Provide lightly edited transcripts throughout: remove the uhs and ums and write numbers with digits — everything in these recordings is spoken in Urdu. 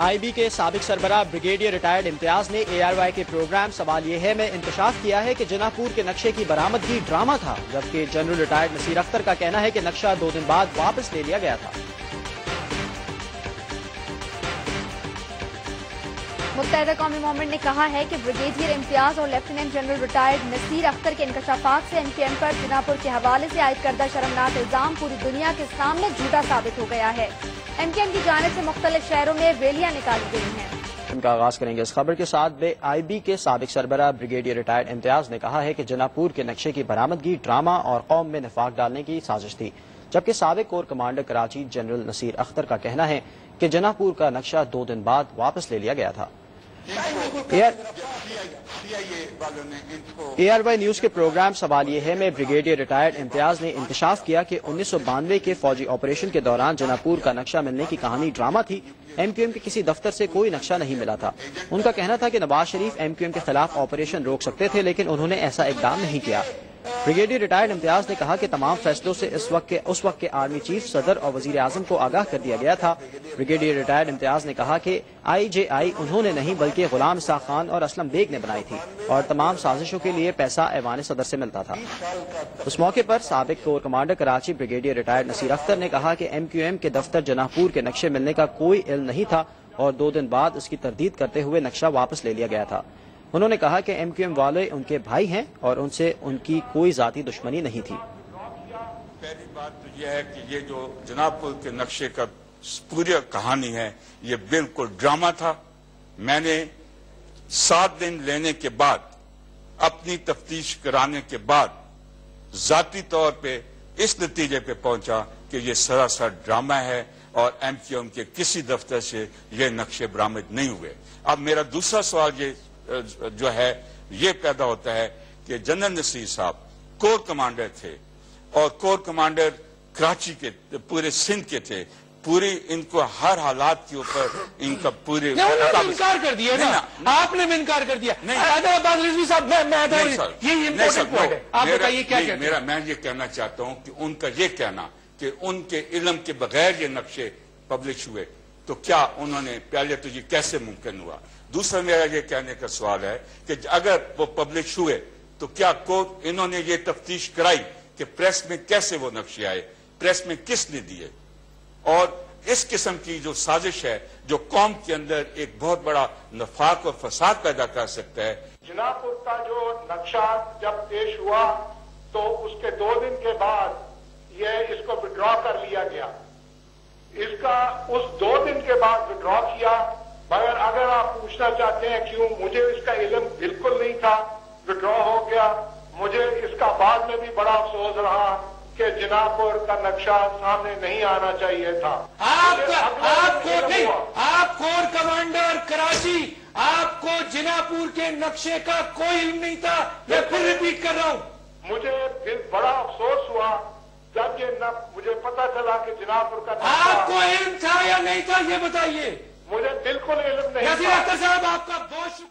IB کے سابق سربراہ بریگیڈیئر ریٹائرڈ امتیاز نے ARY کے پروگرام سوال یہ ہے میں انکشاف کیا ہے کہ جناح پور کے نقشے کی برآمدگی ڈرامہ تھا، جبکہ جنرل ریٹائرڈ نصیر اختر کا کہنا ہے کہ نقشہ 2 دن بعد واپس لے لیا گیا تھا۔ متحدہ قومی موومنٹ نے کہا ہے کہ بریگیڈیئر امتیاز اور lieutenant general retired Naseer Akhtar کے انکشافات سے MQM پر جناح پور کے حوالے سے عائد کردہ شرمناک الزام پوری دنیا کے سامنے جھوٹا ثابت ہو گیا ہے۔ MQM کی جانب سے مختلف شہروں میں ریلیاں نکالی گئی ہیں۔ ان کا آغاز کریں گے اس خبر کے ساتھ۔ IB کے سابق سربراہ بریگیڈیئر ریٹائرڈ امتیاز نے کہا ہے کہ جناح پور کے نقشے کی برآمدگی ڈرامہ اور قوم میں نفاق ڈالنے کی سازش تھی، جبکہ سابق corps commander Karachi general Naseer Akhtar کا کہنا ہے کہ جناح پور کا نقشہ 2 دن بعد واپس لے لیا گیا تھا۔ ARY نیوز کے پروگرام سوال یہ ہے میں بریگیڈیئر ریٹائرڈ امتیاز نے انکشاف کیا کہ 1992 کے فوجی آپریشن کے دوران جناح پور کا نقشہ ملنے کی کہانی ڈرامہ تھی۔ MQM کے کسی دفتر سے کوئی نقشہ نہیں ملا تھا۔ ان کا کہنا تھا کہ نواز شریف MQM کے خلاف آپریشن روک سکتے تھے، لیکن انہوں نے ایسا اقدام نہیں کیا۔ بریگیڈیئر ریٹائرڈ امتیاز نے کہا کہ تمام فیصلوں سے اس وقت کے آرمی چیف، صدر اور وزیر اعظم کو آگاہ کر دیا گیا تھا۔ بریگیڈیئر ریٹائرڈ امتیاز نے کہا کہ IJI انہوں نے نہیں بلکہ غلام اسحاق خان اور اسلم بیگ نے بنائی تھی اور تمام سازشوں کے لیے پیسہ ایوان صدر سے ملتا تھا۔ اس موقع پر سابق corps commander Karachi brigadier retired Naseer Akhtar نے کہا کہ MQM کے دفتر جناح پور کے نقشے ملنے کا کوئی علم نہیں تھا اور 2 دن بعد اس کی تردید کرتے ہوئے نقشہ واپس لے لیا گیا تھا۔ انہوں نے کہا کہ MQM والے ان کے بھائی ہیں اور ان سے ان کی کوئی ذاتی دشمنی نہیں تھی۔ پہلی بات تو یہ ہے کہ یہ جو جناح پور کے نقشے کا پوری کہانی ہے یہ بالکل ڈرامہ تھا۔ میں نے 7 دن لینے کے بعد، اپنی تفتیش کرانے کے بعد ذاتی طور پہ اس نتیجے پہ پہنچا کہ یہ سراسر ڈرامہ ہے اور MQM کے کسی دفتر سے یہ نقشے برآمد نہیں ہوئے۔ اب میرا دوسرا سوال جو ہے یہ پیدا ہوتا ہے کہ جنرل نصیر صاحب کور کمانڈر تھے اور کور کمانڈر کراچی کے پورے سندھ کے تھے، پوری ان کو ہر حالات کے اوپر ان کا پورے انکار کر دیا نا، آپ نے بھی انکار کر دیا۔ میں یہ کہنا چاہتا ہوں کہ ان کا یہ کہنا کہ ان کے علم کے بغیر یہ نقشے پبلش ہوئے، تو کیا انہوں نے پہلے تو یہ کیسے ممکن ہوا؟ دوسرا میرا یہ کہنے کا سوال ہے کہ اگر وہ پبلش ہوئے تو کیا انہوں نے یہ تفتیش کرائی کہ پریس میں کیسے وہ نقشے آئے، پریس میں کس نے دیے؟ اور اس قسم کی جو سازش ہے جو قوم کے اندر ایک بہت بڑا نفاق اور فساد پیدا کر سکتا ہے۔ جناح پور کا جو نقشہ جب پیش ہوا تو اس کے 2 دن کے بعد یہ اس کو وڈرا کر لیا گیا۔ اس کا اس 2 دن کے بعد وڈرا کیا، مگر اگر آپ پوچھنا چاہتے ہیں کیوں، مجھے اس کا علم بالکل نہیں تھا، وڈرا ہو گیا۔ مجھے اس کا بعد میں بھی بڑا افسوس رہا کہ جناح پور کا نقشہ سامنے نہیں آنا چاہیے تھا۔ آپ کور کمانڈر کراچی، آپ کو جناح پور کے نقشے کا کوئی علم نہیں تھا، میں پھر ریپیٹ کر رہا ہوں۔ مجھے پھر بڑا افسوس ہوا جب مجھے پتا چلا کہ جناح پور کا نقشہ۔ آپ کو علم تھا یا نہیں تھا یہ بتائیے؟ مجھے بالکل علم نہیں نصیر اختر صاحب آپ کا بہت شکریہ۔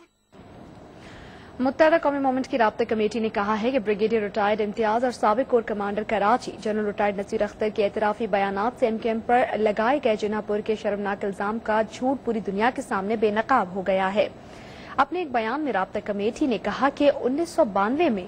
متحدہ قومی موومنٹ کی رابطہ کمیٹی نے کہا ہے کہ بریگیڈیئر ریٹائرڈ امتیاز اور سابق corps commander Karachi general retired Naseer Akhtar کے اعترافی بیانات سے MQM پر لگائے گئے جناح پور کے شرمناک الزام کا جھوٹ پوری دنیا کے سامنے بے نقاب ہو گیا ہے۔ اپنے ایک بیان میں رابطہ کمیٹی نے کہا کہ 1992 میں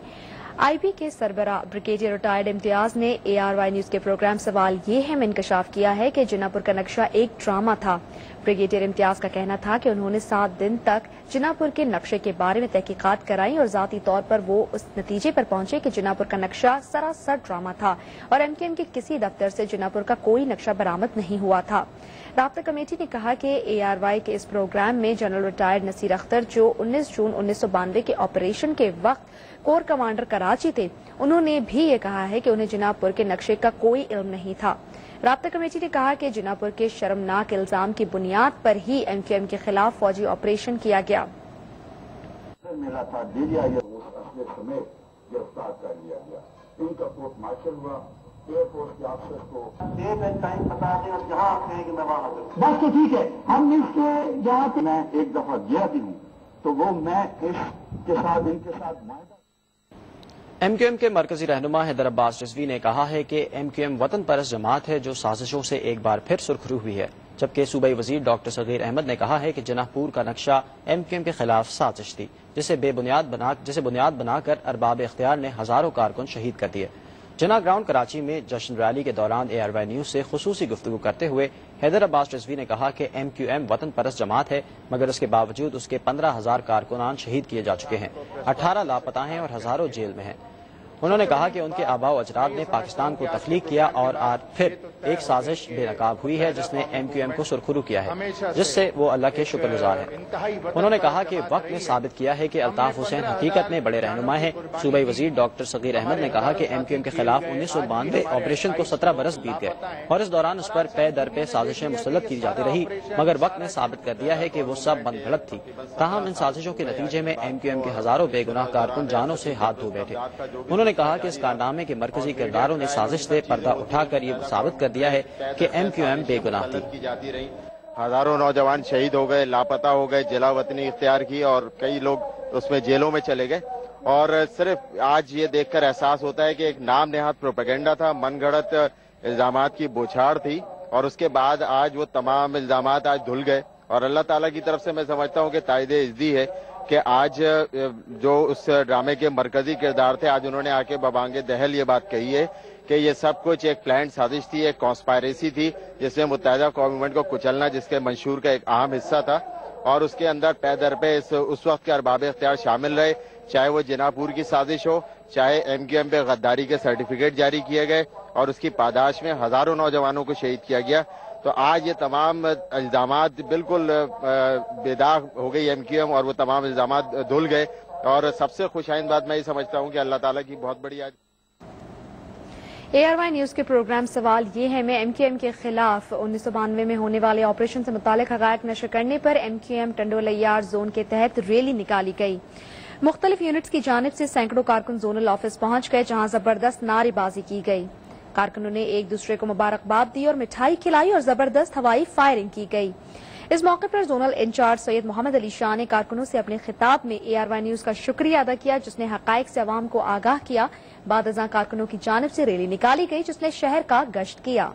IB کے سربراہ بریگیڈیئر ریٹائرڈ امتیاز نے ARY نیوز کے پروگرام سوال یہ ہے میں انکشاف کیا ہے کہ جناح پور کا نقشہ ایک ڈرامہ تھا۔ بریگیڈیئر امتیاز کا کہنا تھا کہ انہوں نے 7 دن تک جناح پور کے نقشے کے بارے میں تحقیقات کرائیں اور ذاتی طور پر وہ اس نتیجے پر پہنچے کہ جناح پور کا نقشہ سراسر ڈرامہ تھا اور MQM کے کسی دفتر سے جناح پور کا کوئی نقشہ برآمد نہیں ہوا تھا۔ رابطہ کمیٹی نے کہا کہ ARY کے اس پروگرام میں جنرل ریٹائرڈ نصیر اختر جو 19 جون 1992 کے آپریشن کے وقت کور کمانڈر کراچی تھے، انہوں نے بھی یہ کہا ہے کہ انہیں جناح پور کے نقشے کا کوئی علم نہیں تھا۔ رابطہ کمیٹی نے کہا کہ جناح پور کے شرمناک الزام کی بنیاد پر ہی MQM کے خلاف فوجی آپریشن کیا گیا۔ ملا تھا اسلحے سمیت گرفتار کر لیا گیا، ان کا کورٹ مارشل ہوا، ایئر فورس کے آفیسر کو ڈیٹ اینڈ ٹائم بتا دیں اور جہاں آپ کہیں کہ میں وہاں حاضر ہوں۔ بس تو ٹھیک ہے، ہم اس کے جہاں پہ میں ایک دفعہ گیا بھی ہوں تو وہ میں اس کے ساتھ ان کے ساتھ معاہدہ۔ MQM کے مرکزی رہنما حیدر عباس رضوی نے کہا ہے کہ MQM وطن پرست جماعت ہے جو سازشوں سے ایک بار پھر سرخرو ہوئی ہے۔ جبکہ صوبائی وزیر ڈاکٹر صغیر احمد نے کہا ہے کہ جناح پور کا نقشہ MQM کے خلاف سازش تھی جسے بنیاد بنا کر ارباب اختیار نے ہزاروں کارکن شہید کر دیے۔ جناح گراؤنڈ کراچی میں جشن ریلی کے دوران ARY نیوز سے خصوصی گفتگو کرتے ہوئے حیدر عباس رضوی نے کہا کہ MQM وطن پرست جماعت ہے، مگر اس کے باوجود اس کے 15,000 کارکنان شہید کیے جا چکے ہیں، 18 لاپتہ ہیں اور ہزاروں جیل میں ہیں۔ انہوں نے کہا کہ ان کے آباء و اجداد نے پاکستان کو تخلیق کیا اور آج پھر ایک سازش بے نقاب ہوئی ہے جس نے MQM کو سرخرو کیا ہے، جس سے وہ اللہ کے شکر گزار ہیں۔ انہوں نے کہا کہ وقت نے ثابت کیا ہے کہ الطاف حسین حقیقت میں بڑے رہنما ہیں۔ صوبائی وزیر ڈاکٹر صغیر احمد نے کہا کہ MQM کے خلاف 1992 آپریشن کو 17 برس بیت گئے اور اس دوران اس پر پے در پہ سازشیں مسلط کی جاتی رہی، مگر وقت نے ثابت کر دیا ہے کہ وہ سب بند گھڑت تھی۔ تاہم ان سازشوں کے نتیجے میں MQM کے ہزاروں بے گناہ کارکن جانوں سے ہاتھ دھو بیٹھے۔ انہوں نے کہا کہ اس کارنامے کے مرکزی کرداروں نے سازش سے پردہ اٹھا کر یہ ثابت کر دیا ہے کہ MQM بے گناہ تھی۔ ہزاروں نوجوان شہید ہو گئے، لاپتہ ہو گئے، جلا وطنی اختیار کی اور کئی لوگ اس میں جیلوں میں چلے گئے، اور صرف آج یہ دیکھ کر احساس ہوتا ہے کہ ایک نام نہاد پروپیگنڈا تھا، من گھڑت الزامات کی بوچھاڑ تھی، اور اس کے بعد آج وہ تمام الزامات آج دھل گئے، اور اللہ تعالیٰ کی طرف سے میں سمجھتا ہوں کہ تائید عزدی ہے کہ آج جو اس ڈرامے کے مرکزی کردار تھے، آج انہوں نے آ کے ببانگ دہل یہ بات کہی ہے کہ یہ سب کچھ ایک پلانڈ سازش تھی، ایک کانسپائریسی تھی جس میں متحدہ قومی موومنٹ کو کچلنا جس کے منشور کا ایک اہم حصہ تھا، اور اس کے اندر پے در پہ اس وقت کے ارباب اختیار شامل رہے، چاہے وہ جناح پور کی سازش ہو، چاہے MQM پہ غداری کے سرٹیفکیٹ جاری کیے گئے اور اس کی پاداش میں ہزاروں نوجوانوں کو شہید کیا گیا۔ تو آج یہ تمام الزامات بالکل بے داغ ہو گئی MQM، اور وہ تمام الزامات دھل گئے، اور سب سے خوش آئند بات میں یہ سمجھتا ہوں کہ اللہ تعالیٰ کی بہت بڑی آج ARY نیوز کے پروگرام سوال یہ ہے میں MQM کے خلاف 1992 میں ہونے والے آپریشن سے متعلق حقائق نشر کرنے پر MQM ٹنڈولایار زون کے تحت ریلی نکالی گئی۔ مختلف یونٹس کی جانب سے سینکڑوں کارکن زونل آفس پہنچ گئے جہاں زبردست نعرے بازی کی گئی۔ کارکنوں نے ایک دوسرے کو مبارکباد دی اور مٹھائی کھلائی اور زبردست ہوائی فائرنگ کی گئی۔ اس موقع پر زونل انچارج سید محمد علی شاہ نے کارکنوں سے اپنے خطاب میں ARY نیوز کا شکریہ ادا کیا جس نے حقائق سے عوام کو آگاہ کیا۔ بعد ازاں کارکنوں کی جانب سے ریلی نکالی گئی جس نے شہر کا گشت کیا۔